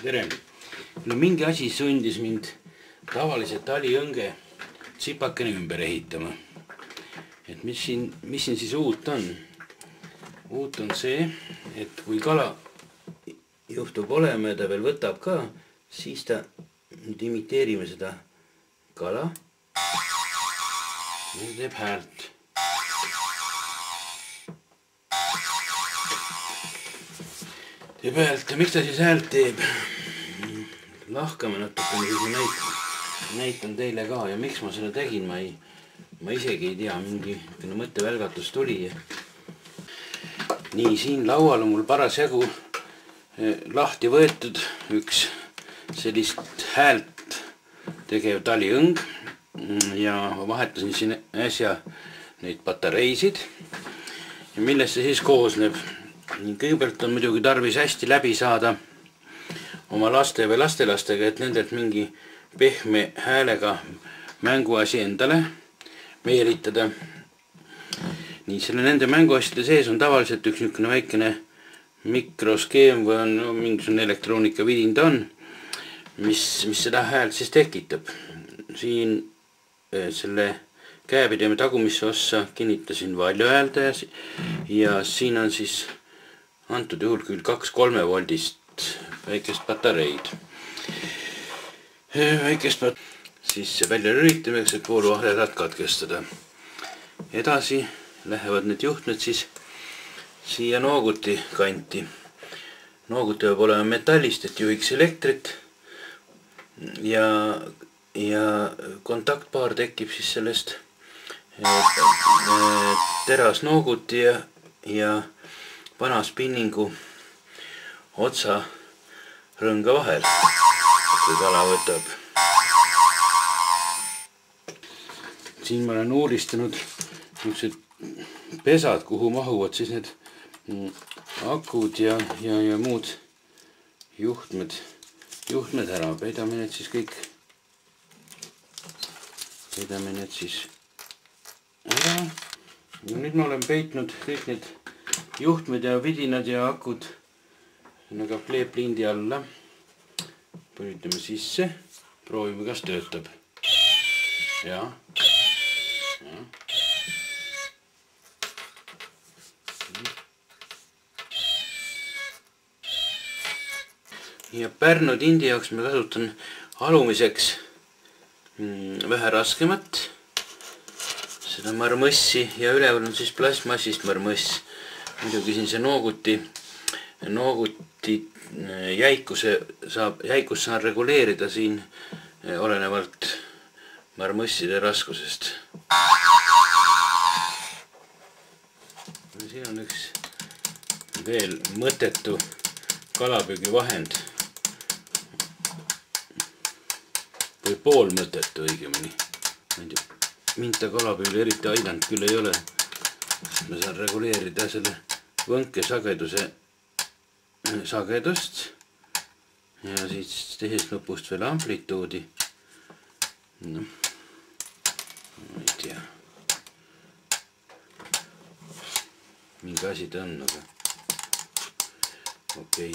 Tere! No mingi asi sundis mind tavalise taliõnge tsipakene ümber ehitama. Et mis siin siis uut on? Uut on see, et kui kala juhtub olema ja ta veel võtab ka, siis ta, nüüd imiteerime seda kala. Ja teeb häält. Teeb häält ja miks ta siis häält teeb? Lahkame natukene, siis ma näitan teile ka ja miks ma seda tegin, ma isegi ei tea, mingi mõttevälgatus tuli. Nii, siin laual on mul parasjagu lahti võetud üks sellist häält tegev taliõng ja ma vahetasin siin äsja neid patareisid, millest see siis koosneb. Kõigepealt on muidugi tarvis hästi läbi saada oma laste või lastelastega, et nendelt mingi pehme häälega mänguasi endale meelitada. Nii, selle nende mänguasjade sees on tavaliselt üks niisugune väikene mikroskeem või on mingisugune elektroonikavidind on, mis seda häält siis tekitab. Siin selle käepideme tagumisse ossa kinnitasin valjuhääldaja ja siin on siis antud juhul küll 2-3 voldist väikest patareid. Siis välja lülitamiseks, et vooluahlelat katkestada. Edasi lähevad need juhtmed siis siia nooguti kanti. Nooguti peab olema metallist, et juhiks elektrit ja kontaktpaar tekib siis sellest terasnooguti ja vana spinningu otsa rõnga vahel, kui kala võtab. Siin ma olen uuristanud niisugused pesad, kuhu mahuvad siis need akud ja muud juhtmed ära. Peidame need siis ära. Ja nüüd ma olen peitnud kõik need juhtmed ja vidinad ja akud nagu kleeplindi alla. Põlitame sisse. Proovime, kas töötab. Ja. Ja Pärnu tindi jaoks ma kasutan alumiseks vähe raskemat seda marmõssi ja üleval on siis plastmassist marmõss. Muidugi siin see nooguti jäikust saan reguleerida siin olenevalt marmõsside raskusest. Siin on üks veel mõttetu kalapüügivahend või poolmõttetu õigemini. Mind ta kalapüügil eriti aidanud küll ei ole. Ma saan reguleerida selle võnke sagedust ja siis teisest nupust veel amplituudi. No, ma ei tea. Mingi asi ta on, aga okei.